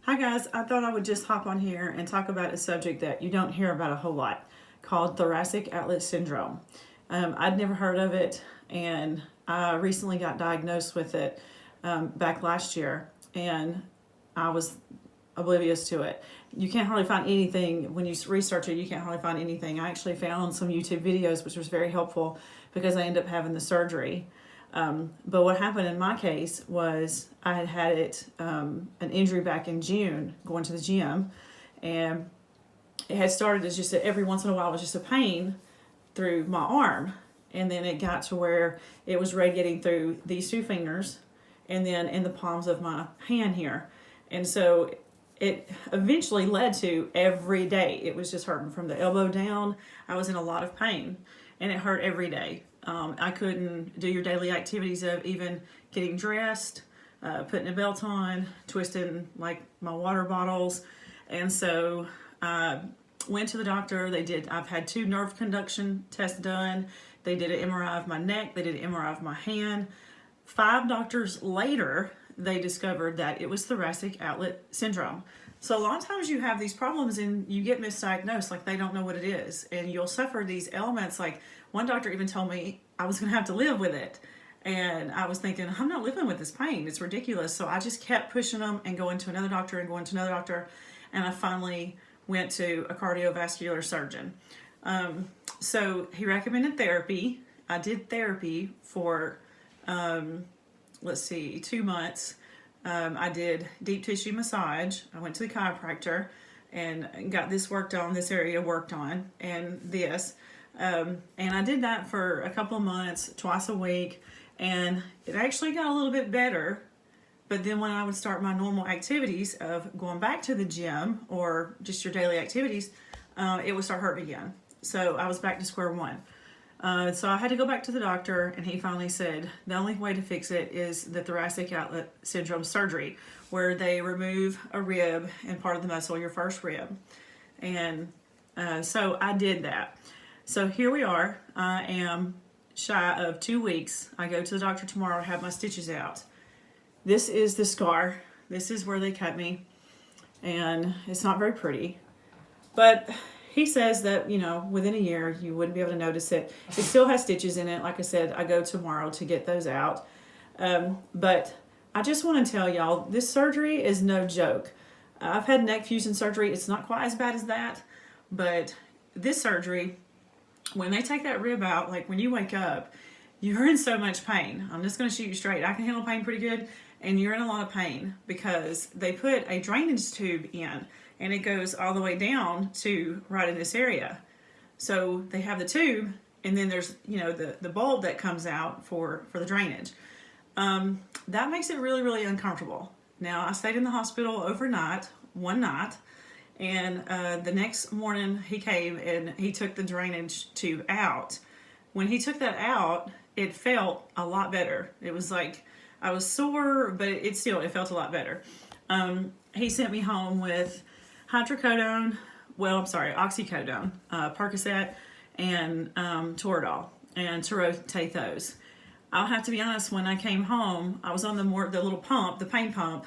Hi guys, I thought I would just hop on here and talk about a subject that you don't hear about a whole lot called thoracic outlet syndrome. I'd never heard of it, and I recently got diagnosed with it back last year, and I was oblivious to it. You can't hardly find anything when you research it. You can't hardly find anything. I actually found some YouTube videos, which was very helpful because I ended up having the surgery. But what happened in my case was I had had an injury back in June going to the gym, and it had started as just every once in a while it was just a pain through my arm, and then it got to where it was radiating through these two fingers and then in the palms of my hand here. And so it eventually led to every day. It was just hurting from the elbow down. I was in a lot of pain, and it hurt every day. I couldn't do your daily activities of even getting dressed, putting a belt on, twisting like my water bottles. And so I went to the doctor. I've had 2 nerve conduction tests done. They did an MRI of my neck. They did an MRI of my hand. 5 doctors later, they discovered that it was thoracic outlet syndrome. So a lot of times you have these problems and you get misdiagnosed, like they don't know what it is, and you'll suffer these ailments. Like one doctor even told me I was going to have to live with it, and I was thinking, I'm not living with this pain. It's ridiculous. So I just kept pushing them and going to another doctor and going to another doctor, and I finally went to a cardiovascular surgeon. So he recommended therapy. I did therapy for 2 months. I did deep tissue massage. I went to the chiropractor and got this worked on, this area worked on, and this. And I did that for a couple of months, twice a week, and it actually got a little bit better. But then when I would start my normal activities of going back to the gym or just your daily activities, it would start hurting again. So I was back to square one. So I had to go back to the doctor, and he finally said the only way to fix it is the thoracic outlet syndrome surgery, where they remove a rib and part of the muscle, your first rib. And so I did that. So here we are. I am shy of 2 weeks. I go to the doctor tomorrow to have my stitches out. This is the scar. This is where they cut me, and it's not very pretty. But he says that, within a year, you wouldn't be able to notice it. It still has stitches in it. Like I said, I go tomorrow to get those out. But I just want to tell y'all, this surgery is no joke. I've had neck fusion surgery. It's not quite as bad as that. But this surgery, when they take that rib out, like when you wake up, you're in so much pain. I'm just going to shoot you straight. I can handle pain pretty good. And you're in a lot of pain because they put a drainage tube in, and it goes all the way down to right in this area. So they have the tube, and then there's, the bulb that comes out for the drainage. That makes it really, really uncomfortable. Now, I stayed in the hospital overnight, one night, and the next morning he came and he took the drainage tube out. When he took that out, it felt a lot better. It was like I was sore, but it felt a lot better. He sent me home with oxycodone, Percocet, and Toradol, and to rotate those. I'll have to be honest, when I came home, I was on the little pump, the pain pump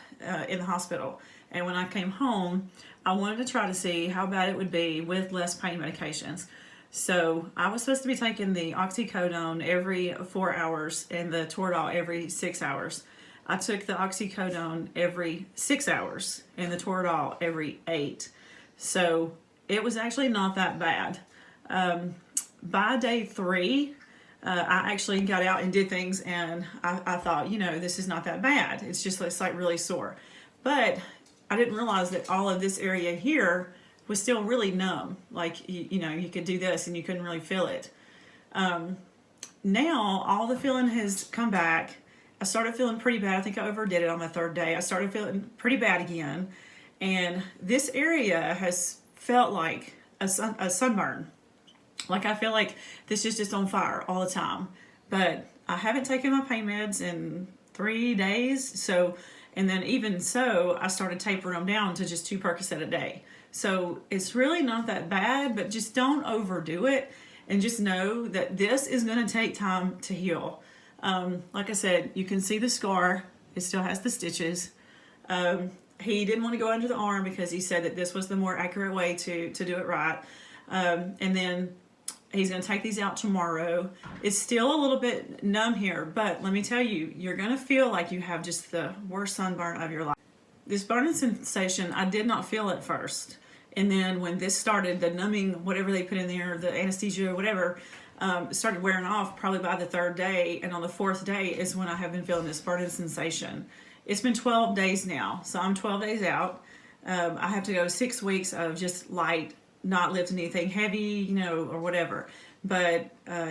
in the hospital. And when I came home, I wanted to try to see how bad it would be with less pain medications. So I was supposed to be taking the oxycodone every 4 hours and the Toradol every 6 hours. I took the oxycodone every 6 hours and the Toradol every 8. So it was actually not that bad. By day 3, I actually got out and did things, and I thought, this is not that bad. It's like really sore. But I didn't realize that all of this area here was still really numb. Like, you could do this and you couldn't really feel it. Now all the feeling has come back. I started feeling pretty bad. I think I overdid it on the 3rd day. I started feeling pretty bad again. And this area has felt like a sunburn. Like I feel like this is just on fire all the time. But I haven't taken my pain meds in 3 days. And then even so, I started tapering them down to just 2 Percocet a day. So it's really not that bad, but just don't overdo it, and just know that this is going to take time to heal. Like I said, you can see the scar. It still has the stitches. He didn't want to go under the arm because he said that this was the more accurate way to do it right. And then he's going to take these out tomorrow. It's still a little bit numb here, but let me tell you, you're going to feel like you have just the worst sunburn of your life. This burning sensation, I did not feel at first. And then when this started, the numbing, whatever they put in there, the anesthesia or whatever, started wearing off probably by the 3rd day. And on the 4th day is when I have been feeling this burning sensation. It's been 12 days now, so I'm 12 days out. I have to go 6 weeks of just light, not lifting anything heavy, or whatever. But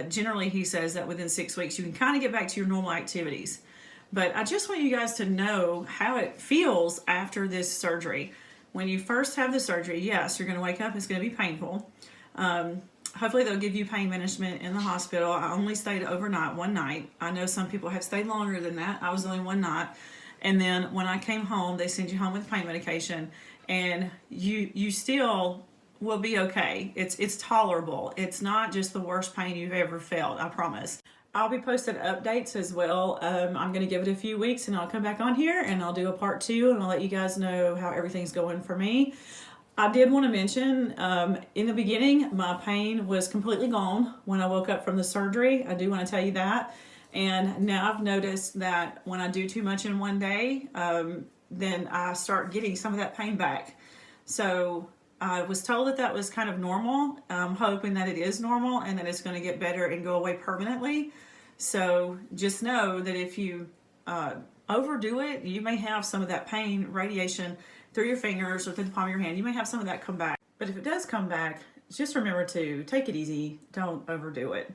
generally he says that within 6 weeks you can kind of get back to your normal activities. But I just want you guys to know how it feels after this surgery. When you first have the surgery, yes, you're going to wake up. It's going to be painful. Hopefully they'll give you pain management in the hospital. I only stayed overnight, 1 night. I know some people have stayed longer than that. I was only 1 night. And then when I came home, they send you home with pain medication. And you still will be okay. It's tolerable. It's not just the worst pain you've ever felt, I promise. I'll be posting updates as well. I'm going to give it a few weeks and I'll come back on here and I'll do a part 2 and I'll let you guys know how everything's going for me. I did want to mention, in the beginning, my pain was completely gone when I woke up from the surgery. I do want to tell you that. And now I've noticed that when I do too much in one day, then I start getting some of that pain back. So I was told that that was kind of normal. I'm hoping that it is normal and that it's going to get better and go away permanently. So just know that if you overdo it, you may have some of that pain, radiation through your fingers or through the palm of your hand. You may have some of that come back. But if it does come back, just remember to take it easy. Don't overdo it.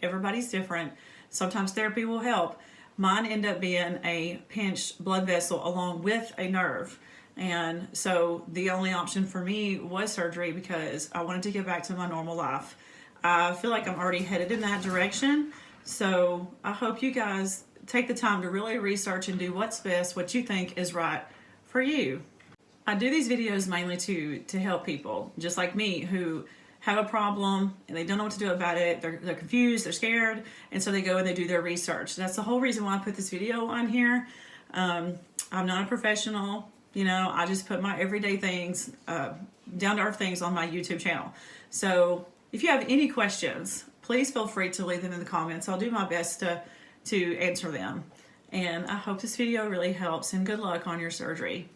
Everybody's different. Sometimes therapy will help. Mine ended up being a pinched blood vessel along with a nerve. And so the only option for me was surgery because I wanted to get back to my normal life. I feel like I'm already headed in that direction. So I hope you guys take the time to really research and do what's best, what you think is right for you. I do these videos mainly to help people just like me who have a problem and they don't know what to do about it. They're confused, they're scared, and so they go and they do their research. That's the whole reason why I put this video on here. I'm not a professional. I just put my everyday things, down to earth things on my YouTube channel. So if you have any questions, please feel free to leave them in the comments. I'll do my best to answer them. And I hope this video really helps, and good luck on your surgery.